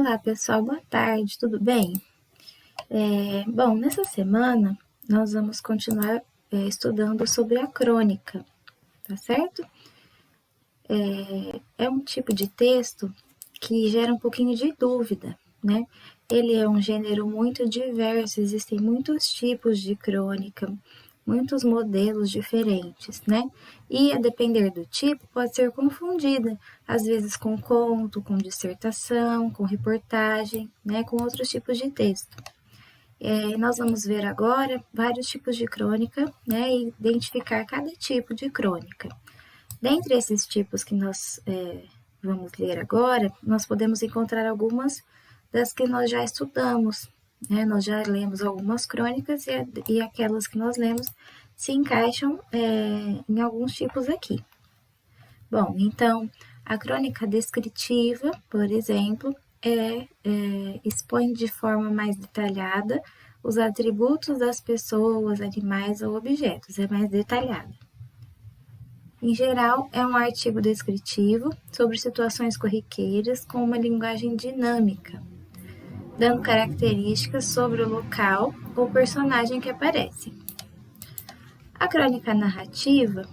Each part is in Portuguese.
Olá, pessoal, boa tarde, tudo bem? Bom, nessa semana nós vamos continuar estudando sobre a crônica, tá certo? É um tipo de texto que gera um pouquinho de dúvida, né? Ele é um gênero muito diverso, existem muitos tipos de crônica, muitos modelos diferentes, né? E a depender do tipo, pode ser confundida, às vezes com conto, com dissertação, com reportagem, né? Com outros tipos de texto. Nós vamos ver agora vários tipos de crônica, né? E identificar cada tipo de crônica. Dentre esses tipos que nós vamos ler agora, nós podemos encontrar algumas das que nós já estudamos, né? Nós já lemos algumas crônicas e aquelas que nós lemos se encaixam em alguns tipos aqui. Bom, então, a crônica descritiva, por exemplo, expõe de forma mais detalhada os atributos das pessoas, animais ou objetos, é mais detalhada. Em geral, é um artigo descritivo sobre situações corriqueiras com uma linguagem dinâmica, dando características sobre o local ou personagem que aparece. A crônica narrativa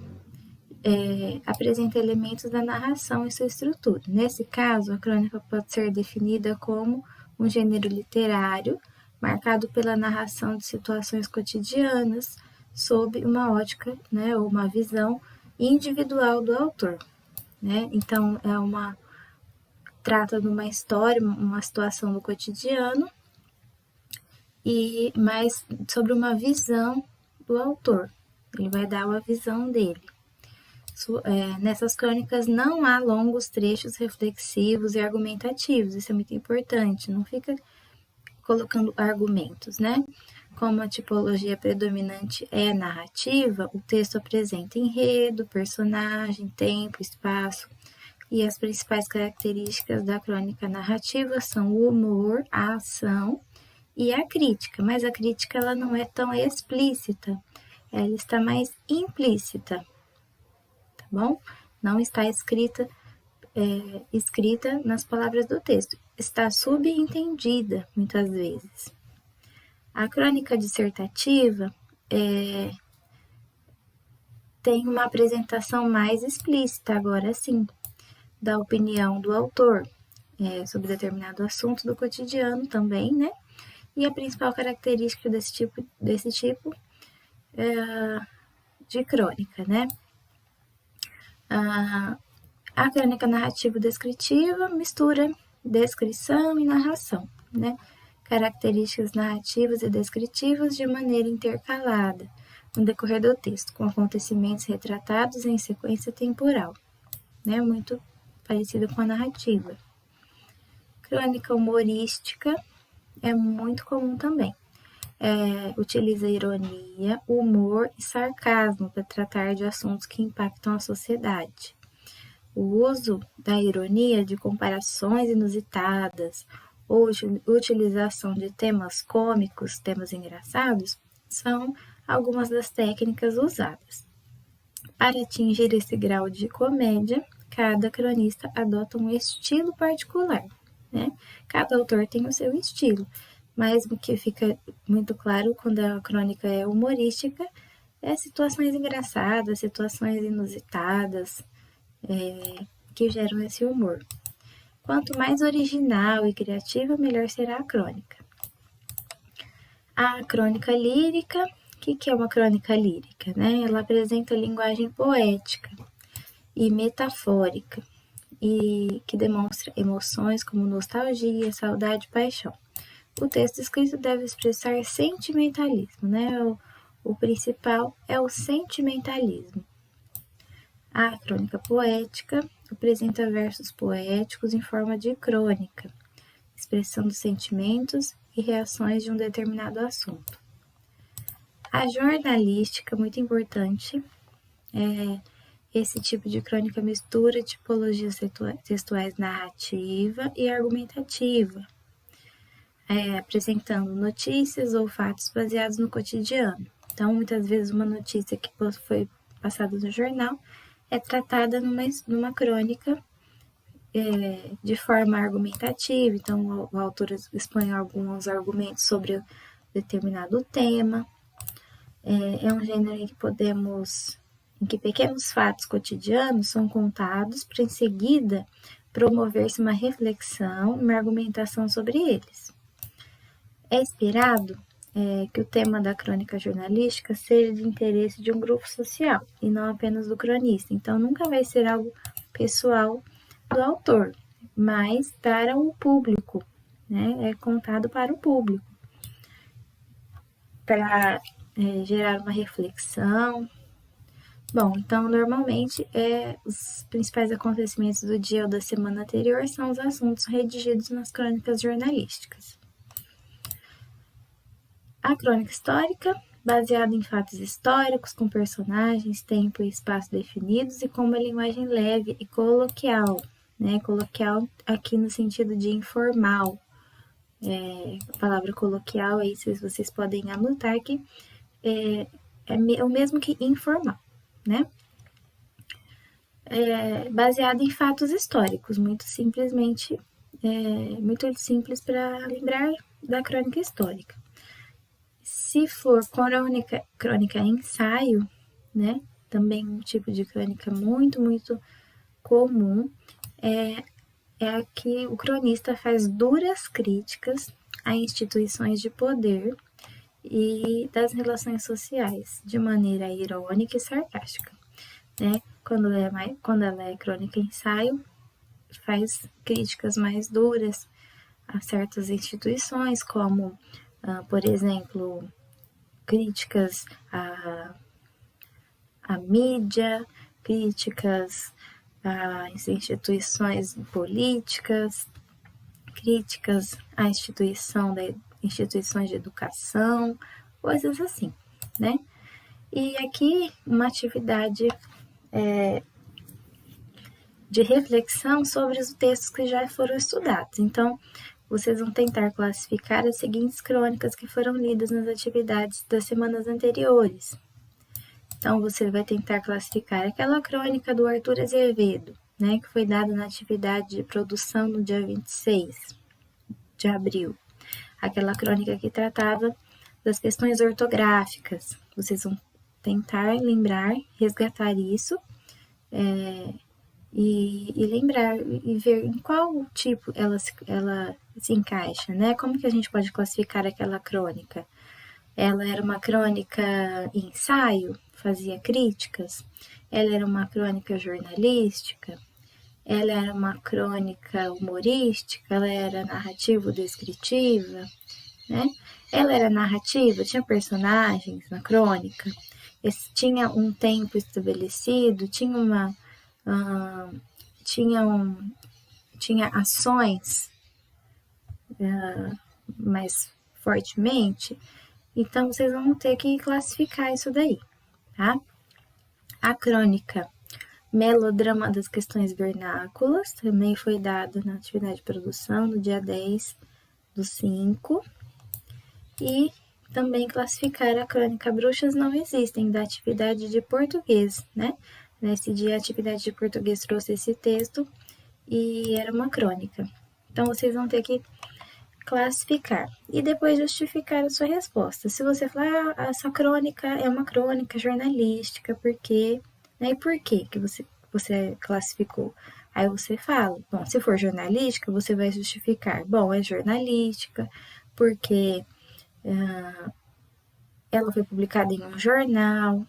apresenta elementos da narração e sua estrutura. Nesse caso, a crônica pode ser definida como um gênero literário marcado pela narração de situações cotidianas sob uma ótica, né, ou uma visão individual do autor, né? Então, trata de uma história, uma situação do cotidiano, mas sobre uma visão do autor. Ele vai dar uma visão dele. Nessas crônicas não há longos trechos reflexivos e argumentativos, isso é muito importante, não fica colocando argumentos, né? Como a tipologia predominante é narrativa, o texto apresenta enredo, personagem, tempo, espaço, e as principais características da crônica narrativa são o humor, a ação e a crítica, mas a crítica ela não é tão explícita, ela está mais implícita, tá bom? Não está escrita nas palavras do texto, está subentendida muitas vezes. A crônica dissertativa tem uma apresentação mais explícita, agora sim, da opinião do autor sobre determinado assunto do cotidiano também, né? E a principal característica desse tipo de crônica, né? A crônica narrativa descritiva mistura descrição e narração, né? Características narrativas e descritivas de maneira intercalada no decorrer do texto, com acontecimentos retratados em sequência temporal, né? Muito parecido com a narrativa. Crônica humorística é muito comum também. Utiliza ironia, humor e sarcasmo para tratar de assuntos que impactam a sociedade. O uso da ironia de comparações inusitadas ou utilização de temas cômicos, temas engraçados, são algumas das técnicas usadas. Para atingir esse grau de comédia, cada cronista adota um estilo particular, né? Cada autor tem o seu estilo, mas o que fica muito claro quando a crônica é humorística é situações engraçadas, situações inusitadas, que geram esse humor. Quanto mais original e criativa, melhor será a crônica. A crônica lírica, o que é uma crônica lírica? Né? Ela apresenta linguagem poética e metafórica, e que demonstra emoções como nostalgia, saudade e paixão. O texto escrito deve expressar sentimentalismo, né? O principal é o sentimentalismo. A crônica poética apresenta versos poéticos em forma de crônica, expressando sentimentos e reações de um determinado assunto. A jornalística, muito importante, esse tipo de crônica mistura tipologias textuais narrativa e argumentativa, apresentando notícias ou fatos baseados no cotidiano. Então, muitas vezes uma notícia que foi passada no jornal é tratada numa crônica de forma argumentativa, então o autor expõe alguns argumentos sobre determinado tema. É um gênero em que pequenos fatos cotidianos são contados para em seguida promover-se uma reflexão, uma argumentação sobre eles. É esperado que o tema da crônica jornalística seja de interesse de um grupo social e não apenas do cronista. Então, nunca vai ser algo pessoal do autor, mas para o público, né? É contado para o público, para gerar uma reflexão. Bom, então, normalmente, os principais acontecimentos do dia ou da semana anterior são os assuntos redigidos nas crônicas jornalísticas. A crônica histórica, baseada em fatos históricos, com personagens, tempo e espaço definidos e com uma linguagem leve e coloquial, né? Coloquial aqui no sentido de informal. A palavra coloquial, aí vocês podem anotar que é o mesmo que informal, né? Baseado em fatos históricos, muito simples para lembrar da crônica histórica. Se for crônica ensaio, né, também um tipo de crônica muito, muito comum, é que o cronista faz duras críticas a instituições de poder e das relações sociais, de maneira irônica e sarcástica, né? Quando ela é crônica ensaio, faz críticas mais duras a certas instituições, como, por exemplo, críticas à mídia, críticas às instituições políticas, críticas à instituições de educação, coisas assim, né? E aqui uma atividade de reflexão sobre os textos que já foram estudados. Então, vocês vão tentar classificar as seguintes crônicas que foram lidas nas atividades das semanas anteriores. Então, você vai tentar classificar aquela crônica do Arthur Azevedo, né, que foi dada na atividade de produção no dia 26 de abril. Aquela crônica que tratava das questões ortográficas. Vocês vão tentar lembrar, resgatar isso, e lembrar e ver em qual tipo ela se encaixa, né? Como que a gente pode classificar aquela crônica? Ela era uma crônica ensaio, fazia críticas? Ela era uma crônica jornalística? Ela era uma crônica humorística? Ela era narrativo-descritiva? Né? Ela era narrativa? Tinha personagens na crônica? Tinha um tempo estabelecido? Tinha tinha ações mais fortemente, então vocês vão ter que classificar isso daí, tá? A crônica Melodrama das Questões Vernáculas também foi dada na atividade de produção no dia 10/5, e também classificar a crônica Bruxas Não Existem, da atividade de português, né? Nesse dia, a atividade de português trouxe esse texto e era uma crônica. Então, vocês vão ter que classificar e depois justificar a sua resposta. Se você falar, essa crônica é uma crônica jornalística, por quê? Né? E por quê que você classificou? Aí você fala, bom, se for jornalística, você vai justificar. Bom, é jornalística porque ela foi publicada em um jornal,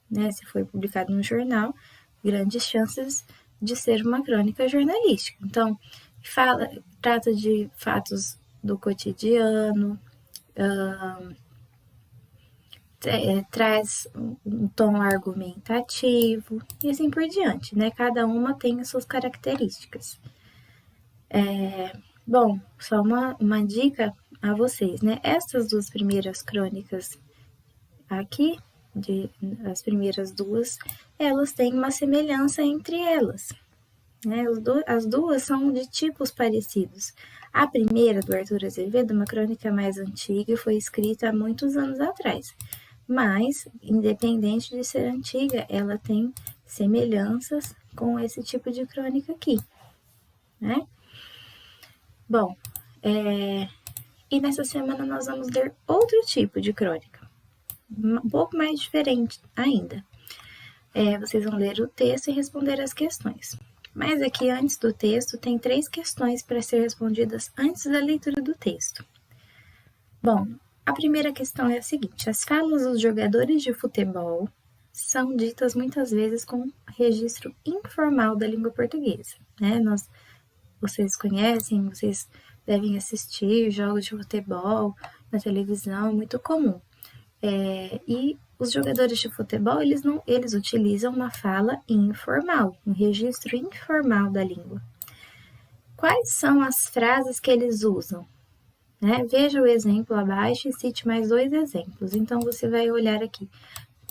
né? Se foi publicado no jornal, grandes chances de ser uma crônica jornalística. Então, trata de fatos do cotidiano, traz um tom argumentativo e assim por diante, né? Cada uma tem as suas características. Bom, só uma dica a vocês, né? Essas duas primeiras crônicas aqui, as primeiras duas, elas têm uma semelhança entre elas, né? As duas são de tipos parecidos. A primeira, do Arthur Azevedo, uma crônica mais antiga, foi escrita há muitos anos atrás, mas, independente de ser antiga, ela tem semelhanças com esse tipo de crônica aqui. né? Bom, e nessa semana nós vamos ler outro tipo de crônica, um pouco mais diferente ainda. Vocês vão ler o texto e responder as questões. Mas aqui, antes do texto, tem 3 questões para ser respondidas antes da leitura do texto. Bom, a primeira questão é a seguinte: as falas dos jogadores de futebol são ditas muitas vezes com registro informal da língua portuguesa, né? Vocês conhecem, vocês devem assistir jogos de futebol na televisão, muito comum. E os jogadores de futebol, eles utilizam uma fala informal, um registro informal da língua. Quais são as frases que eles usam? Né? Veja o exemplo abaixo e cite mais 2 exemplos. Então, você vai olhar aqui.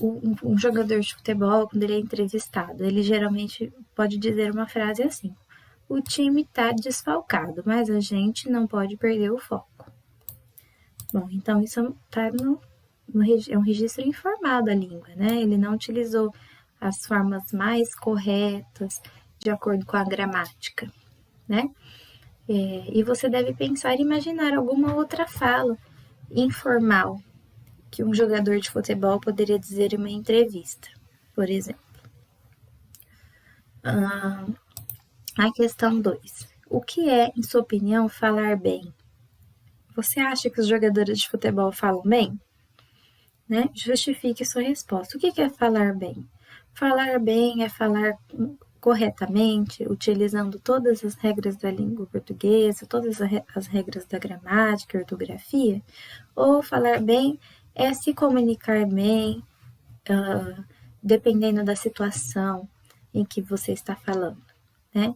Um jogador de futebol, quando ele é entrevistado, ele geralmente pode dizer uma frase assim: o time está desfalcado, mas a gente não pode perder o foco. Bom, então isso está é um registro informal da língua, né? Ele não utilizou as formas mais corretas de acordo com a gramática, né? E você deve pensar e imaginar alguma outra fala informal que um jogador de futebol poderia dizer em uma entrevista, por exemplo. A questão 2. O que é, em sua opinião, falar bem? Você acha que os jogadores de futebol falam bem? Né? Justifique sua resposta. O que é falar bem? Falar bem é falar corretamente, utilizando todas as regras da língua portuguesa, todas as regras da gramática, ortografia, ou falar bem é se comunicar bem, dependendo da situação em que você está falando, né?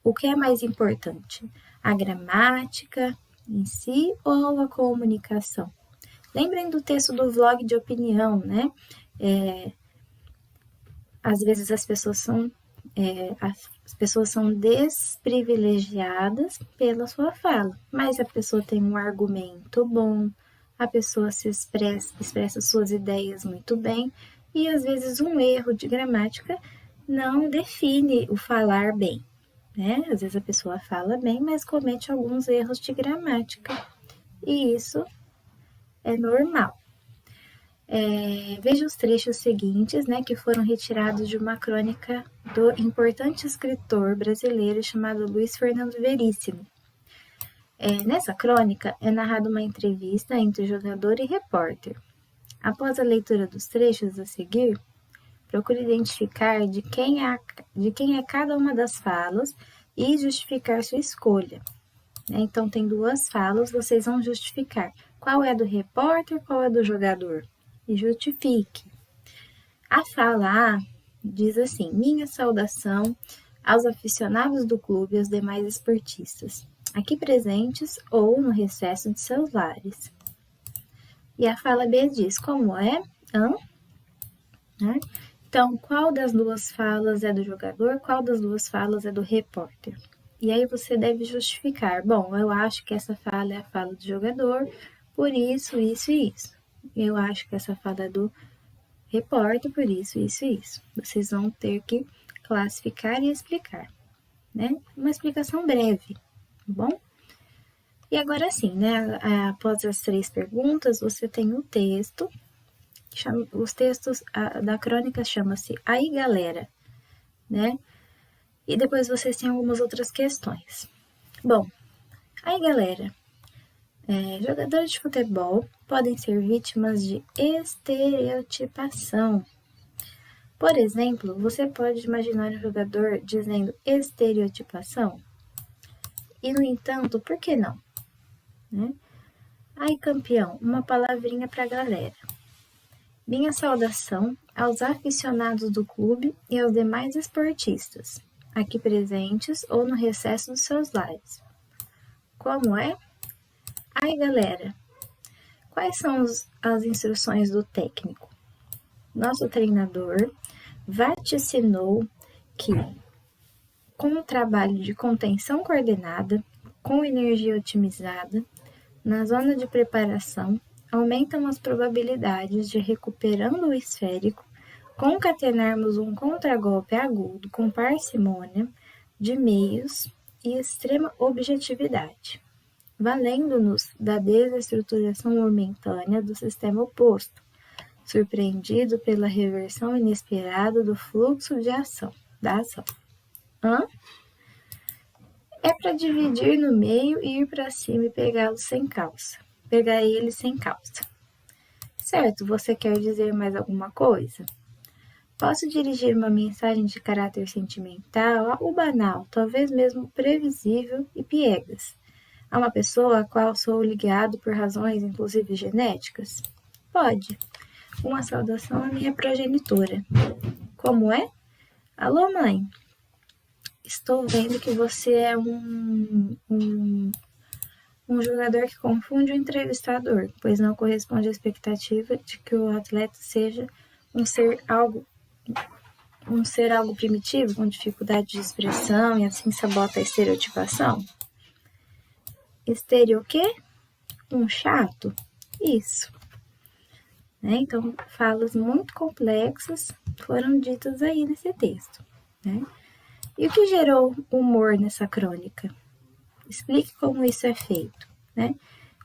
O que é mais importante? A gramática em si ou a comunicação? Lembrem do texto do vlog de opinião, né? Às vezes as pessoas são desprivilegiadas pela sua fala, mas a pessoa tem um argumento bom, a pessoa se expressa suas ideias muito bem, e às vezes um erro de gramática não define o falar bem, né? Às vezes a pessoa fala bem, mas comete alguns erros de gramática, e isso é normal. Veja os trechos seguintes, né, que foram retirados de uma crônica do importante escritor brasileiro chamado Luiz Fernando Veríssimo. Nessa crônica é narrada uma entrevista entre jogador e repórter. Após a leitura dos trechos a seguir, procure identificar de quem é cada uma das falas e justificar sua escolha. Então, tem 2 falas, vocês vão justificar qual é do repórter, qual é do jogador. E justifique. A fala A diz assim: minha saudação aos aficionados do clube e aos demais esportistas, aqui presentes ou no recesso de seus lares. E a fala B diz: como é? Né? Então, qual das 2 falas é do jogador, qual das 2 falas é do repórter? E aí você deve justificar: bom, eu acho que essa fala é a fala do jogador, por isso, isso e isso. Eu acho que essa fala é do repórter, por isso, isso e isso. Vocês vão ter que classificar e explicar, né? Uma explicação breve, tá bom? E agora sim, né? Após as 3 perguntas, você tem o texto. Os textos da crônica chama-se Aí Galera, né? E depois vocês têm algumas outras questões. Bom, aí galera, jogadores de futebol podem ser vítimas de estereotipação. Por exemplo, você pode imaginar um jogador dizendo estereotipação? E, no entanto, por que não? Né? Aí, campeão, uma palavrinha para a galera. Minha saudação aos aficionados do clube e aos demais esportistas, aqui presentes ou no recesso dos seus lares. Como é? Aí, galera, quais são as instruções do técnico? Nosso treinador vaticinou que, com o trabalho de contenção coordenada, com energia otimizada, na zona de preparação, aumentam as probabilidades de, recuperando o esférico, concatenarmos um contragolpe agudo com parcimônia, de meios e extrema objetividade, valendo-nos da desestruturação momentânea do sistema oposto, surpreendido pela reversão inesperada do fluxo de ação, da ação. É para dividir no meio e ir para cima e pegá-lo sem calça. Pegar ele sem calça. Certo, você quer dizer mais alguma coisa? Posso dirigir uma mensagem de caráter sentimental, algo banal, talvez mesmo previsível e piegas, a uma pessoa a qual sou ligado por razões, inclusive genéticas? Pode. Uma saudação à minha progenitora. Como é? Alô, mãe. Estou vendo que você é um jogador que confunde o entrevistador, pois não corresponde à expectativa de que o atleta seja um ser algo primitivo, com dificuldade de expressão e assim sabota a estereotipação? Estéreo o quê? Um chato? Isso. Né? Então, falas muito complexas foram ditas aí nesse texto. Né? E o que gerou humor nessa crônica? Explique como isso é feito. Né?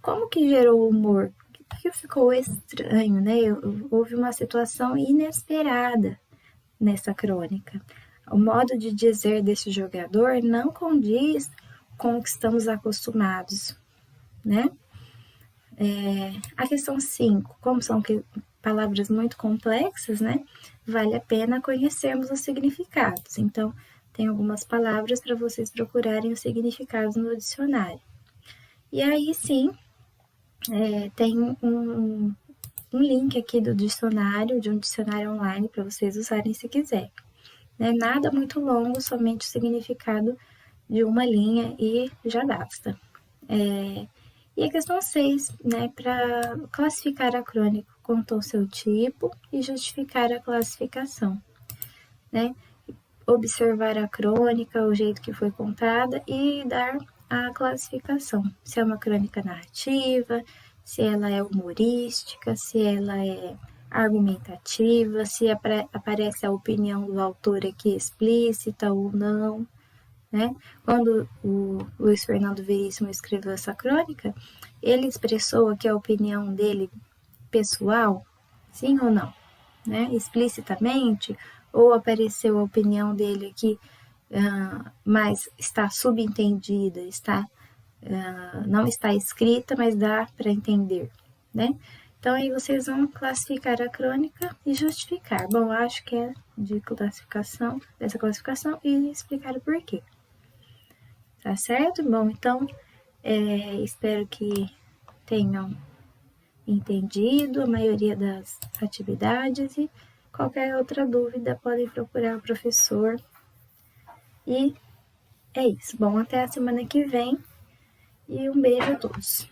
Como que gerou humor? O que ficou estranho? Né? Houve uma situação inesperada nessa crônica. O modo de dizer desse jogador não condiz com o que estamos acostumados, né? A questão 5, como são palavras muito complexas, né? Vale a pena conhecermos os significados. Então, tem algumas palavras para vocês procurarem os significados no dicionário. E aí, sim, tem um link aqui do dicionário, de um dicionário online para vocês usarem se quiser. Né? Nada muito longo, somente o significado de uma linha e já basta. E a questão 6, né, para classificar a crônica, contou seu tipo e justificar a classificação. Né? Observar a crônica, o jeito que foi contada e dar a classificação. Se é uma crônica narrativa, se ela é humorística, se ela é argumentativa, se aparece a opinião do autor aqui explícita ou não. Né? Quando o Luiz Fernando Veríssimo escreveu essa crônica, ele expressou aqui a opinião dele pessoal, sim ou não? Né? Explicitamente, ou apareceu a opinião dele aqui, mas está subentendida, não está escrita, mas dá para entender, né? Então, aí vocês vão classificar a crônica e justificar. Bom, acho que é dessa classificação e explicar o porquê. Tá certo? Bom, então, espero que tenham entendido a maioria das atividades e qualquer outra dúvida podem procurar o professor. E é isso. Bom, até a semana que vem e um beijo a todos.